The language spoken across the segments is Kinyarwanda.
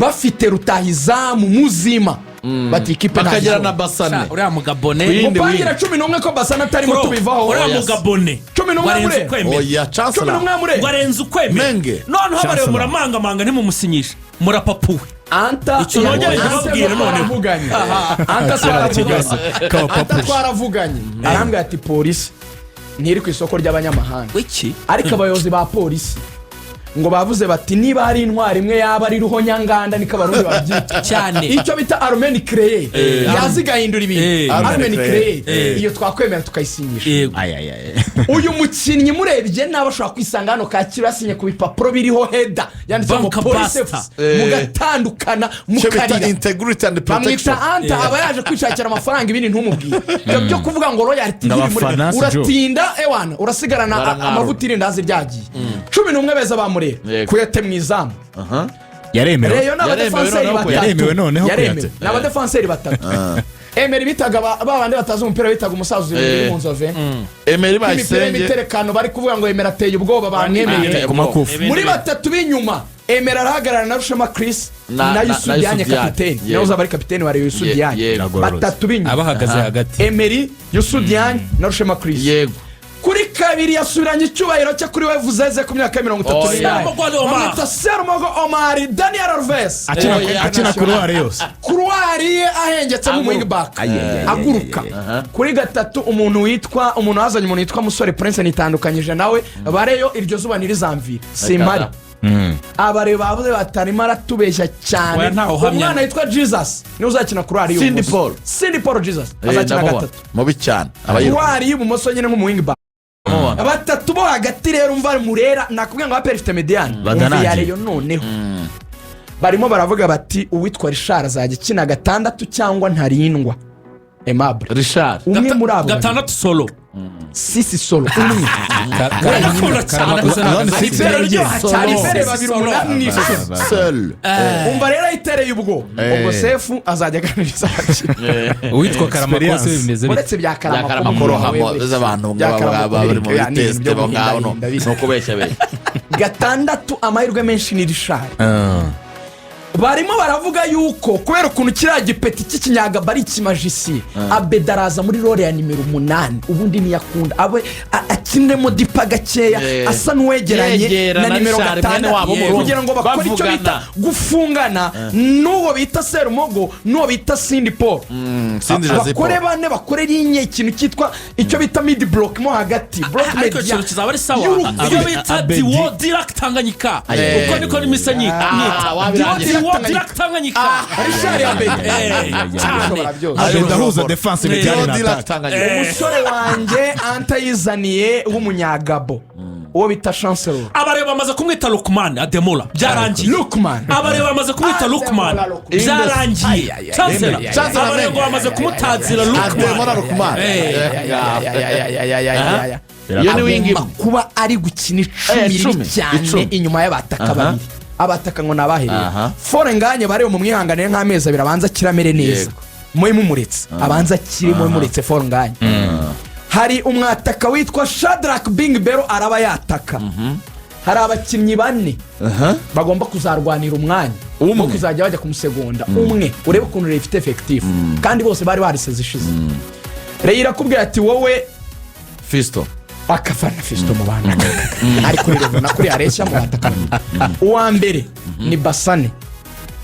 bafite rutahizamu muzima bati ikipe bakagira na basane uriya mugabone mupangira 11 ko basane atarimo tubivaho uriya mugabone 11 oya chancellor 11 ngo arenze ukwemera none ho bare muramangamanga ntimumusinyisha murapapuwe anta nongereje babwira none anta twaravuganye arambwira ati polisi ntiri ku isoko ry'abanyamahanga wiki ariko abayobozi ba polisi ngo bavuze bati niba hari intwari imwe yaba ari ruhonyanganda niko abarundi babyita cyane icyo bita armeni creye yazigahindura ibintu armeni creye iyo twakwemera tukayisinyisha uyu mukinnyi murebye nabo ashobora kwisanga hano Kacyiru yasinye ku bipapuro biriho heda yanditse ngo police mugatandukana mukarira integrity and protection bamwita anta aba yaje kwishakira amafaranga ibindi ntumubwire byo kuvuga ngo royalty uratinda ewana urasigarana amavuta irindazi ryagiye 11 beza bamurera kuyate mwizamu yaremewe Rayon yaremewe noneho kuyate n'abadefanseri batatu Emery bitaga babandi batazi umupira bitaga umusaza uri mu nzove Emery bayisenge imiterekano bari kuvuga ngo Emery ateye ubwoba bamwemeye muri batatu b'inyuma Emery arahagarara na Rushema Chris na Yishyuwe kapiteni nawe uzaba ari kapiteni wa Yishyuwe batatu b'inyuma abahagaze hagati Emery Yishyuwe na Rushema Chris yego kuri kabiri yasubiranye icyubahiro cyo kuri we vuzeze ku myaka 33 bamwita Serumogo Omar Daniel Alves akina kuruwari yose kuruwari ahengetse mu wing back aguruka kuri gatatu umuntu hazanye umuntu witwa Musore Prince nitandukanyije nawe bareyo iryo zuba nirizamvira simari abare bavuze batarimo aratubeshya cyane umwana witwa Jesus ni uzakina kuruwari y'ubumoso Cindy Paul Jesus azakina gatatu mubi cyane kuruwari y'ubumoso nyine mu wing back batatu bo hagati rero umva murera nakubwiye ngo aprfc mediane ya Rayon noneho barimo baravuga bati uwitwa Richard azajya kina gatandatu cyangwa ntarindwa Aimable Richard umwe muri abo gatandatu solo sisi solo umwe umva rero itereye ubwo sefu azajya aganiriza abakiriya uwitwa Karamakose bimeze uretse bya Karamakoro z'abantu bari mu teste bo ngabo no kubeshya gatandatu amahirwe menshi ni Richard barimo baravuga yuko kubera ukuntu kiriya gipeti cy'ikinyaga bari kimajisi Abeddy araza muri role ya nimero 8 ubundi niyakunda abe akinemo dipa gakeya asa n'uwegeranye na nimero 5 kugira ngo bakore icyo bita gufungana n'uwo bita Serumogo n'uwo bita Cindy Paul bakore bane bakore linye ikintu cyitwa icyo bita mid block mo hagati block media kizaba ari sawa iyo bita diwo direct Tanganyika uko niko nimisanye nita direct Tanganyika Richard Abeddy ahuza defense mediane na attack umusore wanjye antayizaniye w'umunyagabo uwo bita Chancellor abareba bamaze kumwita Lukman Ademola byarangiye Lukman abareba bamaze kumwita Lukman byarangiye Chancellor abareba bamaze kumutazira Lukman iyo ni wingi kuba ari gukina 10 cyane inyuma y'abataka babiri abataka ngo nabahereye fore nganye bare mu mwihanganire nk'amezi abiri abanza kiramere neza moye mumuretse abanza kirimo mumuretse fore nganye hari umwataka witwa Shadrack Bingbero araba yataka hari abakinnyi bane bagomba kuzarwanira umwanya umwe kuzajya bajya kumusegonda umwe urebe ukuntu refite effective kandi bose bari bariseze ishize Reyira kubwira ati wowe Fisto akafana Fisto mu bana ariko rero nakuri areshya mu bataka uwa mbere ni Basane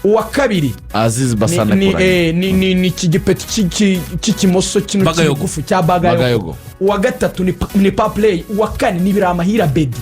uwa kabiri Aziz Basane ni kigipeti cy'ikimoso kino cy'igufu cya Bagayogo uwa gatatu ni Paplay uwa kane ni Biramahira Abeddy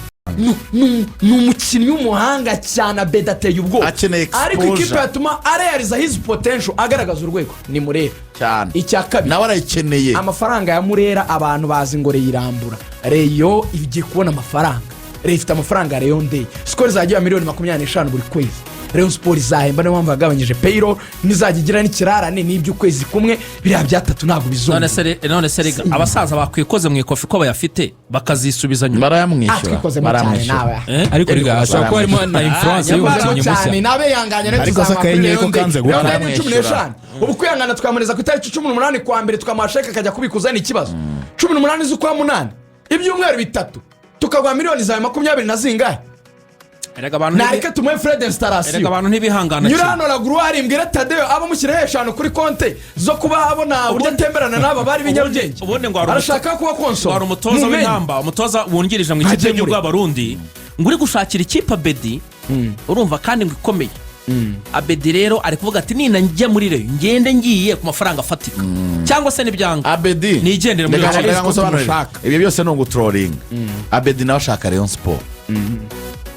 ni umukinnyi w'umuhanga cyane Abeddy ateye ubwoba ariko ikipe yatuma arealiza his potential agaragaza urwego ni Murera cyane icya kabiri nawe arayikeneye amafaranga ya Murera abantu bazi ngo Reyirambura Rayon igiye kubona amafaranga ifite amafaranga Rayon Day skoro zagiye miliyoni 25 buri kwezi Rayon Sport izahemba no mpamvu yagabanyije payroll nizagigira n'ikirarane n'ibyo kwezi kumwe biriya byatatu ntabwo bizumva none se rega abasaza bakwikoze mu ikofi ko bayafite bakazisubiza nyuma baramwishyura ariko rega ashaka ko harimo na influence y'umukinnyi mushya nabe yanganye no tuzamuye ko kanze gukora 15 ubu kwihangana twamereza ku itariki 18 kwa mbere twamashaka kajya kubikuza ni ikibazo 18 z'ukwa 8 ibyumweru bitatu tukagwa miliyoni za 20 na zingahe nareke tumuhe Fred installation abantu ntibihangana nyura hano raguru hari Imbere Tadeo abo mushyiraho 5 kuri konte zo kuba abona uburyo atemberana n'aba bari binyabugenge arashaka kuba konso wari umutoza w'intamba umutoza wungirije mu ikipe y'u Burundi ngo uri gushakira ikipe Abeddy urumva kandi ngo ikomeye Abeddy rero ari kuvuga ati nina njya muri Rayon ngende ngiye ku mafaranga afatika cyangwa se nibyanga Abeddy nigendere muri Rayon ibyo byose no gutrolling Abeddy nawe ashaka Rayon Sport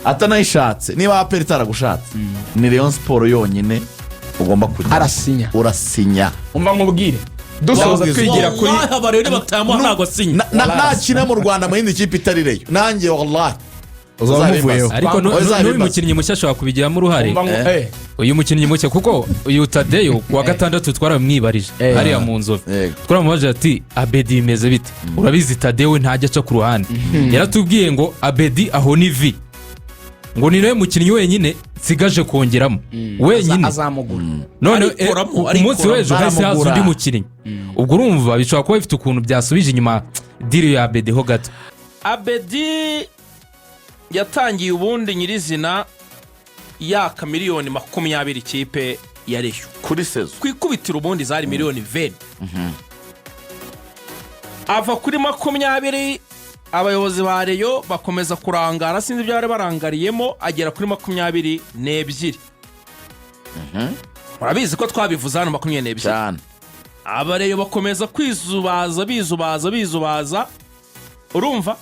atanayishatse niba aperi itaragushatse ni Rayon Sport yonyine ugomba kujya urasinya umva nkubwire dusoza twigira kuri abarero batayamo ntago sinya nakina mu Rwanda mu yindi kipe itari Rayon nanjye wallahi uzamuvuyeho ariko n'uyu mukinnyi mushya ashobora kubigiramo uruhare uyu mukinnyi mushya kuko uyu Tadeo kuwa gatandatu twaramwibarije hariya mu nzovu twaramubaje ati Abeddy imeze bite urabizi Tadeo ntajya aca ku ruhande yaratubwiye ngo Abeddy aho ni vi ngo ni nawe mukinnyi wenyine sigaje kongeramo wenyine azamugura none umunsi w'ejo hasi haza undi mukinnyi ubwo urumva bishobora kuba bifite ukuntu byasubije inyuma diri ya Abeddy ho gato Abeddy yatangiye ubundi nyirizina yaka miliyoni 20 ikipe ya Rayon kuri sezo kwikubitira ubundi zari miliyoni 20 ava kuri 20 abayobozi ba Rayon bakomeza kurangara sinzi ibyo bari barangariyemo agera kuri 22 murabizi ko twabivuze hano 22 cyane abareyo bakomeza bizubaza urumva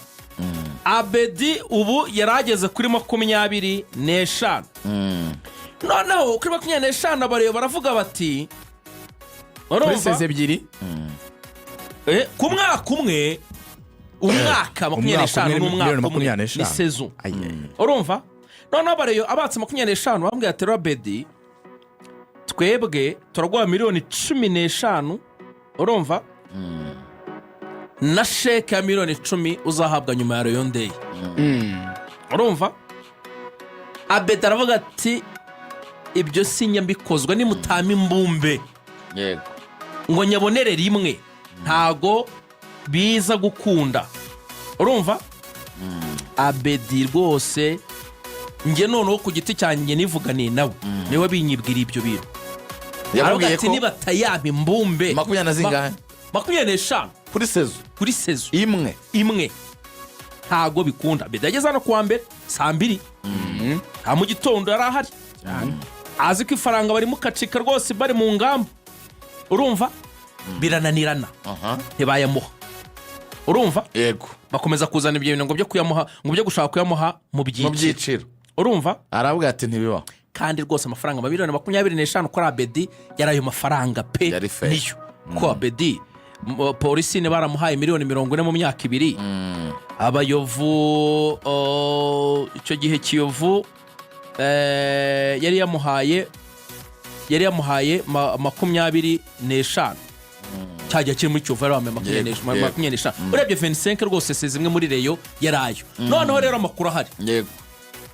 Abeddy ubu yarageze kuri 25 noneho kuri 25 abareyo baravuga bati urumva ebyiri ku mwaka umwe umwaka 25 n'umwaka ni saison urumva noneho abareyo abatse 25 bambwiye ati Abeddy twebwe turagwa miliyoni 15 urumva na sheke ya miliyoni 10 uzahabwa nyuma ya Rayon Day urumva Abeddy aravuga ati ibyo sinya mbikozwe ni mutama imbumbe yego ngo nyabonere rimwe ntago biza gukunda urumva Abeddy rwose nge noneho ku giti cyanjye nivuganiye nawe niwe binyibwira ibyo bintu yabwiye ko niba tayaba imbumbe 20 zingahe 25 kuri sezo imwe ntago bikunda Abeddy yageze hano kuwa mbere saa 2 mu gitondo yari ahari azi ko ifaranga bari mukacika rwose bari mu ngamba urumva birananirana ntibayamuha urumva yego bakomeza kuzana ibyo bintu ngo byo kuyamuha ngo byo gushaka kuyamuha mu byiciro urumva aravuga ati ntibiba kandi rwose amafaranga 25 kuri Abeddy yarayo mafaranga pe niyo ko Abeddy polisi ne baramuhaye miliyoni 40 mu myaka 2 abayovu icyo gihe kiyovu yari yamuhaye 25 cyajya kiri muri Kiyovu ari 25 urebye 25 rwose se zimwe muri Rayon yarayo noneho rero amakuru ahari yego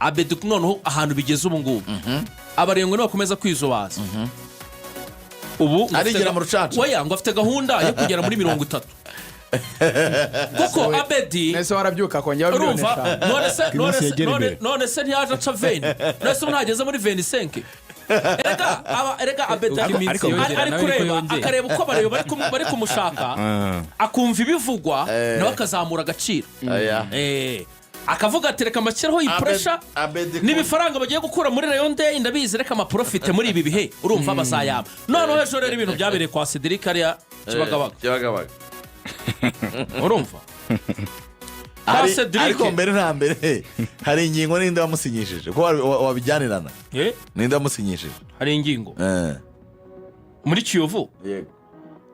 Abeddy noneho ahantu bigeze ubu ngubu abarengo no bakomeza kwizubaza ubu arigera mu rucaca oya ngo afite gahunda yo kugera muri 30 kuko Abeddy nese warabyuka kongera urumva none se ntiyaje aca 20 nese ntageze muri 25 erega Abeddy ari kureba akareba uko bari kumushaka akumva ibivugwa nawe akazamura agaciro akavuga ati reka amashyiraho iyi pressure n'ibifaranga bagiye gukura muri Rayon Day ndabizi reka amaprofite muri ibi bihe urumva bazayaba noneho ejo rero ibintu byabereye kwa Cedric ariya kibagabaga urumva ariko mbere na mbere hari ingingo ninde wamusinyishije ko wabijyanirana ninde wamusinyishije hari ingingo muri Kiyovu yego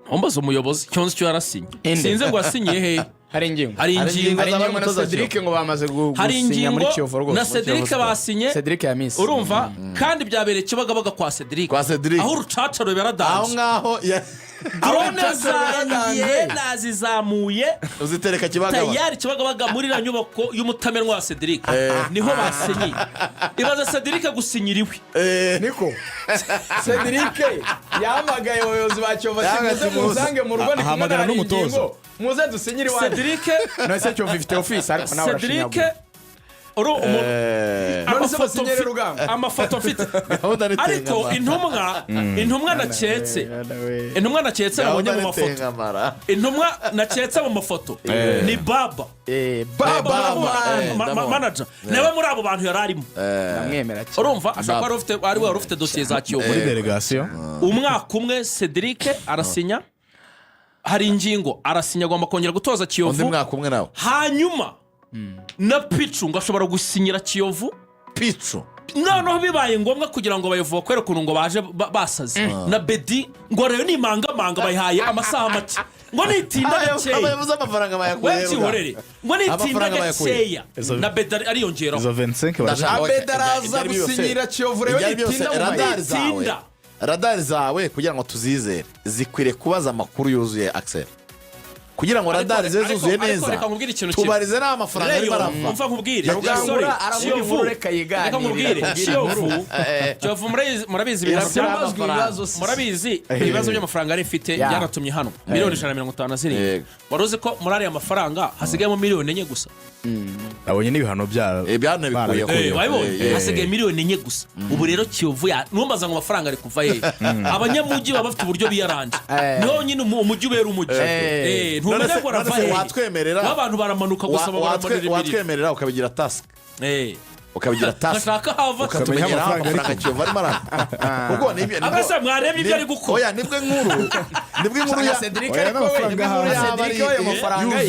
ntombaza umuyobozi cyonse cyo yarasinye sinze ngo asinyiye he hari ingingo na Cedric ngo bamaze gusinya muri Kiyovu rwose na Cedric basinye Cedric ya Miss urumva kandi byabereye kibagabaga kwa Cedric aho urucaca ruberadanze aho ngaho drone zarangiye nazizamuye uzitereka kibagabaga tayari kibagabaga muri la nyubako y'umutamenwa wa Cedric niho basinye ibaza Cedric gusinyiriwe niko Cedric yamagaye abayobozi ba Kiyovu muzange mu rugo ahamagara n'umutozo muze dusinyire wa Cedric nase Kiyovu ifite office ariko nawe Cedric amafoto mfite ariko intumwa naketse nabonye mu mafoto ni baba manager nawe muri abo bantu yari arimo urumva ashobora kuba wari ufite dosiye za Kiyovu muri delegation umwaka umwe Cedric arasinya hari ingingo arasinya agomba kongera gutoza Kiyovu hanyuma na Pichu ngo ashobora gusinyira Kiyovu Pichu noneho bibaye ngombwa kugira ngo bayivuga kwera ukuntu ngo baje basaze na Abeddy ngo Rayon nimangamanga bayihaye amasaha make ngo nitinda gakeya abayobozi amafaranga bayakuye ngo nitinda gakeya na Abeddy ariyongeraho izo 25 Abeddy araza gusinyira Kiyovu Rayon nitinda radari zawe kugira ngo tuzizere zikwiriye kubaza amakuru yuzuye Axel kugira ngo radari ze zuzuye neza tubarize n'amafaranga ari barava umva nkubwire rugangura aravuga reka yiganire Kiyovu murabizi ibibazo by'amafaranga ari mfite byanatumye hano miliyoni 150 waruzi ko muri ariya mafaranga hasigayemo miliyoni 4 gusa abonye n'ibihano byabo hasigaye miliyoni 4 gusa ubu rero Kiyovu numbaza ngo amafaranga ari kuva he abanyamujyi baba bafite uburyo biyaranje niho nyine umujyi ubera umujyi watwemerera abantu baramanuka gusa baramanira watwemerera ukabigira task ukabigira task ashaka hava ukatumenyera amafaranga Kiyovu arimo kuko abese mwarebe ibyo ari gukora oya nibwe nkuru ya Cedric amafaranga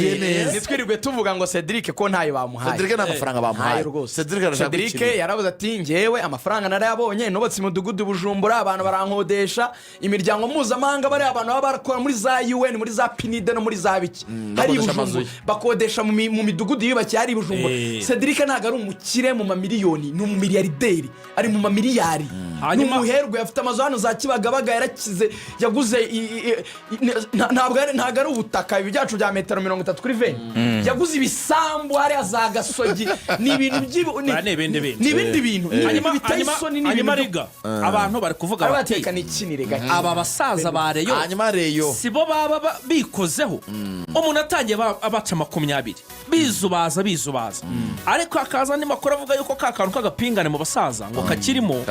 nitwirirwe tuvuga ngo Cedric ko ntayo bamuhaye Cedric n'amafaranga bamuhaye Cedric yaravuze ati ngewe amafaranga narayabonye nubatse umudugudu Bujumbura abantu barankodesha imiryango mpuzamahanga bari abantu baba barakora muri za UN muri za Pinide no muri za biki hari Bujumbura bakodesha mu midugudu yubakiye hari Bujumbura Cedric ntago ari umukire mu miliyoni ni umumiliyarderi ari mu mamiliyari hanyuma umuherwe afite amazu hano za Kibagabaga yarakize yaguze ntabwo ari ubutaka ibi byacu bya metero 30 kuri 20 yaguze ibisambu hari za Gasogi ni ibintu n'ibindi bintu hanyuma riga abantu bari kuvuga bati aba basaza ba Rayon hanyuma Rayon sibo baba bikozeho umuntu atangiye abaca 20 bizubaza ariko akaza ni makuru avuga yuko kakantu kagapingane mu basaza ngo kakirimo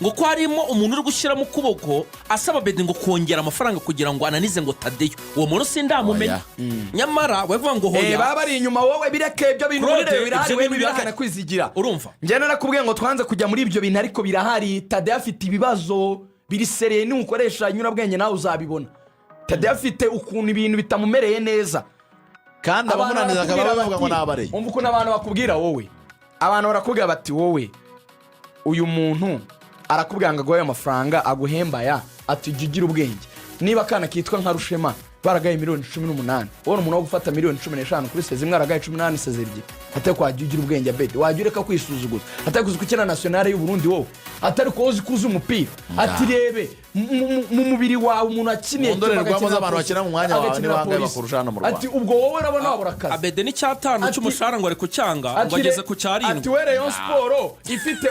ngo ko harimo umuntu uri gushyiramo ukuboko asaba Abeddy ngo kongera amafaranga kugira ngo ananize ngo Tadeyo uwo muntu sindamumenya nyamara wevuga ngo hoya baba ari inyuma wowe bireke ibyo bintu muri Rayon birahari we birakana kwizigira urumva njye narakubwiye ngo twanze kujya muri ibyo bintu ariko birahari Tadeyo afite ibibazo biri sereye n'ukoresha nyurabwenge nawe uzabibona Tadeyo afite ukuntu ibintu bitamumereye neza kandi abamunaniza akaba bavuga ngo nabareye umva ukuntu abantu bakubwira wowe abantu barakubwira bati wowe uyu muntu arakubwira ngo aguhe amafaranga aguhembaya ati ugira ubwenge niba kana kitwa nka Rushema baragaye miliyoni 18 wowe umuntu wo gufata miliyoni 15 kuri seze imwe aragaye 18 seze ebyiri ate kwa ugira ubwenge Abeddy wajureka kwisuzuguza ate kuzukina nationale y'u Burundi wowe atari ko uzi kuza umupira ati rebe mu mubiri wawe umuntu akiniye ndorerwamo z'abantu bakina mu mwanya wawe ni bangaye bakurushana mu Rwanda ati ubwo wowe urabona wabura akazi Abeddy ni cyatanu cy'umushahara ngo ari kucyanga ngo ageze ku cyarindwi ati we Rayon Sport ifite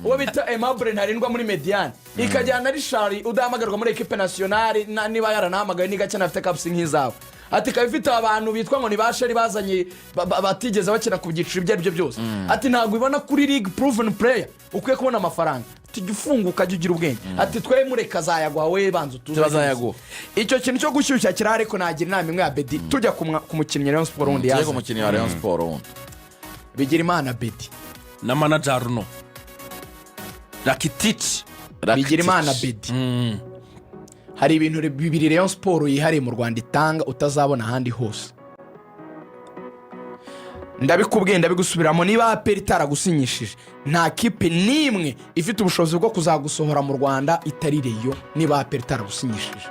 uwo bita Aimable ntarindwa muri Mediane ikajyana Richard udahamagarwa muri equipe nationale niba yaranahamagaye nigakina afite kapsi nk'izawe ati kabifite abantu bitwa ngo ni basheri bazanye batigeze bakina ku byiciro ibyo ari byo byose ati ntabwo ibona kuri league proven player ukwiye kubona amafaranga tugifunguka ugira ubwenge ati twe mureka zayaguha we banza utuze bazayaguha icyo kintu cyo gushyushya kirahari ko nagira inama imwe ya Abeddy tujya ku mukinnyi Rayon Sport wundi yaza ku mukinnyi wa Rayon Sport wundi bigira imana Abeddy na manager Runo Rakitic bigira imana Abeddy hari ibintu bibiri Rayon Sport yihariye mu Rwanda itanga utazabona ahandi hose ndabikubwiye ndabigusubiramo niba aperi itaragusinyishije nta kipe nimwe ifite ubushobozi bwo kuzagusohora mu Rwanda itari Rayon niba aperi itaragusinyishije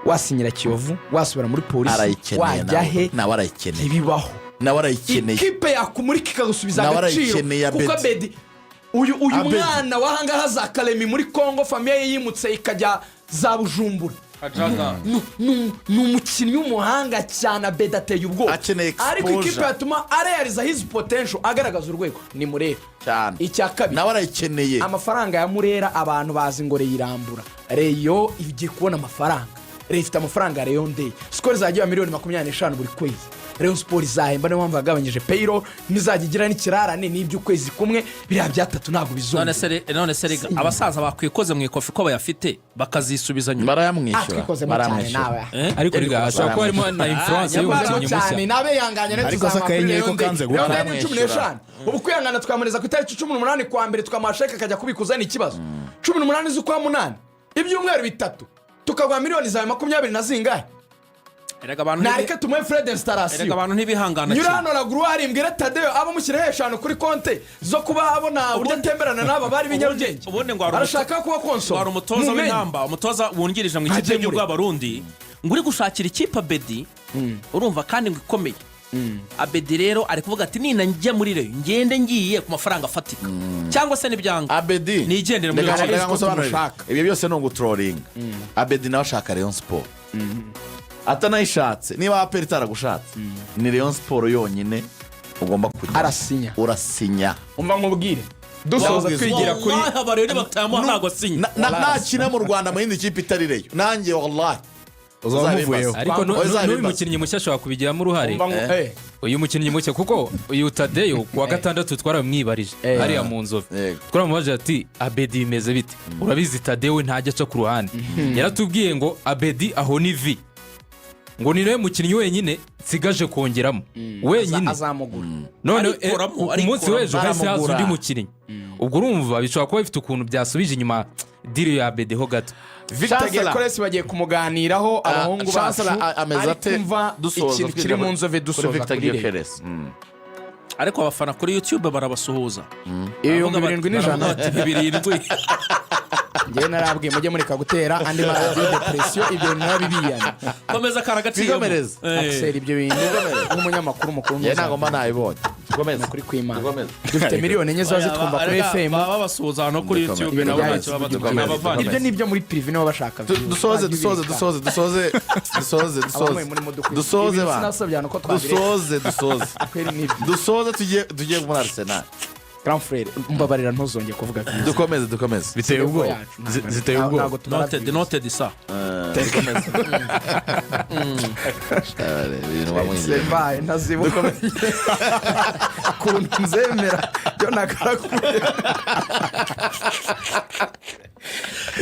wasinyira Kiyovu wasubira muri polisi wajya he nawe arayikeneye ibibaho nawe arayikeneye ikipe yakumurika ikagusubiza agaciro kuko Abeddy uyu mwana wahangaha za Kalemi muri Congo famiye yimutse ikajya za Bujumbura ni umukinnyi w'umuhanga cyane Abeddy ateye ubwoba ariko ikipe yatuma arealiza his potential agaragaza urwego ni Murera cyane icya kabiri nawe arayikeneye amafaranga ya Murera abantu bazi ngo reyirambura Rayon igiye kubona amafaranga Rayon ifite amafaranga ya Rayon Day skoro zagiye miliyoni 25 buri kwezi Rayon Sports izahemba niyo mpamvu yagabanyije payroll ntizajya igira n'ikirarane n'iby'ukwezi kumwe biriya byatatu ntabwo bizumva none se rega abasaza bakwikoze mu ikofi ko bayafite bakazisubiza nyuma barayamwishyura twikozemo cyane nawe ariko rega ashobora kuba harimo na influence y'umukinnyi cyane mushya nabe yanganye Ariko se akanyenyeri ko kanze gukora. 15 ubu kwihangana twamereza ku itariki 18 kwa mbere tukamasheka akajya kubikuza ni ikibazo 18 z'ukwa munani ibyumweru bitatu tukagwa miliyoni za 20 na zingahe nareke tumuhe Fred installation abantu ntibihangana nyura hano raguru hari imbwira Tadeo abo mushyiraho 5 kuri konte zo kuba abona uburyo atemberana n'aba bari b'inyarugenge arashaka kuba konsol wari umutoza w'intamba umutoza wungirije mu ikipe y'u Rw'abarundi ngo uri gushakira ikipe Abeddy urumva kandi ngo ikomeye Abeddy rero ari kuvuga ati nina njya muri Rayon ngende ngiye ku mafaranga afatika cyangwa se n'ibyanga Abeddy nigendere muri Rayon ibyo byose no gutrolling Abeddy nawe ashaka Rayon Sport atanayishatse niba aperi itaragushatse ni Rayon Sport yonyine ugomba kujya urasinya umva nkubwire dusoza twigira kuri abarere batayamo ntago sinya nakina mu Rwanda mu yindi kipe itari Rayon nanjye wallahi uzamuvuyeho ariko n'uyu mukinnyi mushya ashobora kubigiramo uruhare uyu mukinnyi mushya kuko uyu Tadeyo kuwa gatandatu twaramwibarije hariya mu Nzove twaramubaje ati Abeddy bimeze bite urabizi Tadeyo ntajya aca ku ruhande yaratubwiye ngo Abeddy aho ni vi ngo ni nawe mukinnyi wenyine nsigaje kongeramo wenyine azamugura none umunsi w'ejo hahise haza undi mukinnyi ubwo urumva bishobora kuba bifite ukuntu byasubije inyuma diri ya Abeddy ho gato Victor Gekoresi bagiye kumuganiraho abahungu bacu kumva ikintu kiri mu Nzove dusoza kuri ariko abafana kuri YouTube barabasuhuza 7,700 ngewe narabwiye mujye mureka gutera andi maradiyo depresiyo ibyo narabibiyana komeza karagatiyo Axel ibyo bintu nk'umunyamakuru mukuru ye ntago mba nayibonye komeza kuri kwimana dufite miliyoni enye ziba zitwumva kuri FM babasuhuza no kuri YouTube nabo ntacyo babadukana ibyo nibyo muri privé nibo bashaka dusoze tugiye muri Arsenal Grand frère mbabarira ntuzongeye kuvuga dukomeze biteye ubwo ziteye ubwo noted sa sembaye ntazibuka kuntu nzemera byo nakarakuye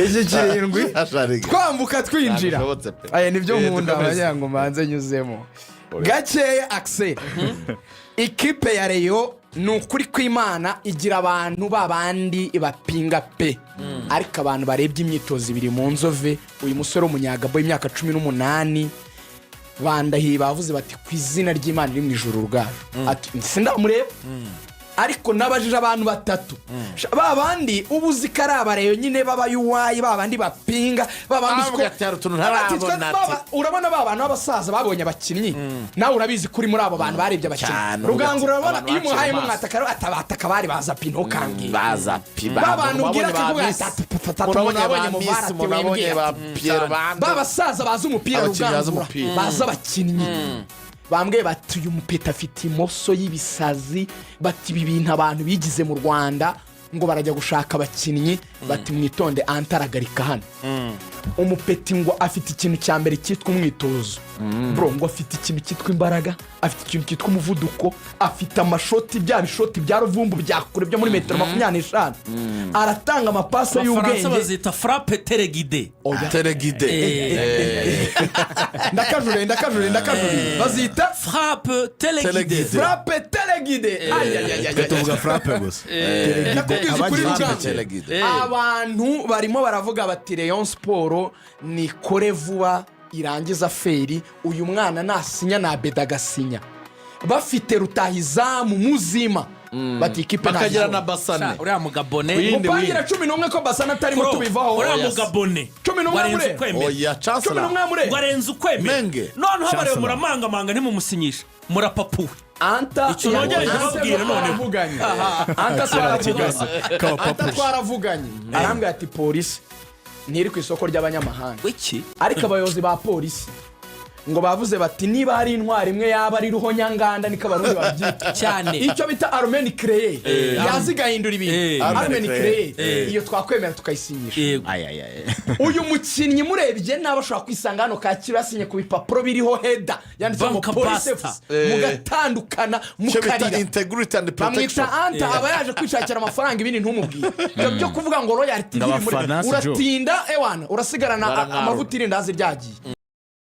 iki kirindwi twambuka twinjira aya nibyo nkunda abanyango manze nyuzemo gakeya Axel ikipe ya Rayon ni ukuri kw'Imana igira abantu babandi bapinga pe ariko abantu barebye imyitozo ibiri mu Nzove uyu musore w'umunyagabo w'imyaka 18 bandahiye bavuze bati ku izina ry'Imana iri mu ijuru rugaju ati sindamureba ariko nabajije abantu batatu babandi ubuzi karaba Rayon nyine babayuwayi babandi bapinga babandi urabona babana b'abasaza babonye abakinnyi nawe urabizi kuri muri abo bantu barebye abakinnyi rugangura urabona iyo umuhaye mu mwatakaro atabata bari baza pino kangi baza babantu ngira kivuga urabona mu barate babasaza baza umupira rugangura baza abakinnyi bambwe bati uyu mupeta afite imoso y'ibisazi bati ibi bintu abantu bigize mu Rwanda ngo barajya gushaka abakinnyi bati mwitonde antaragarika hano umupeti ngo afite ikintu cya mbere cyitwa umwitozo bro ngo afite ikintu cyitwa imbaraga afite ikintu cyitwa umuvuduko afite amashoti bya bishoti bya ruvumbu byakure byo muri metero 25 aratanga amapasa y'ubwenge bazita frappe telegide ndakajure bazita frappe telegide tuvuga frappe gusa abantu barimo baravuga bati Rayon Sport ni kore vuba irangiza feri uyu mwana nasinya na Abeddy agasinya bafite rutahizamu muzima bati ikipe bakagira na Basane uriya mugabone mupangira 11 ko Basane atari muto bivaho uriya mugabone 11 oya chancellor warenze ukwemera none habare muramanga ntimumusinyisha murapapuwe anta icyo nongeye kubabwira none vuganye anta twaravuganye arambwira ati polisi ntiri ku isoko ry'abanyamahanga iki ariko abayobozi ba polisi ngo bavuze bati niba hari intwari imwe yaba ari ruhonyanganda niko abarundi babyita cyane icyo bita armeni kreye yazigahindura ibintu armeni kreye iyo twakwemera tukayisinyisha uyu mukinnyi murebye nawe ashobora kwisanga hano Kacyiru yasinye ku bipapuro biriho heda yanditse ngo police mugatandukana mukarira integrity and protection bamwita anta aba yaje kwishakira amafaranga ibindi ntumubwire ibyo byo kuvuga ngo royalty iri muri uratinda ewana urasigarana amavuta irindazi ryagiye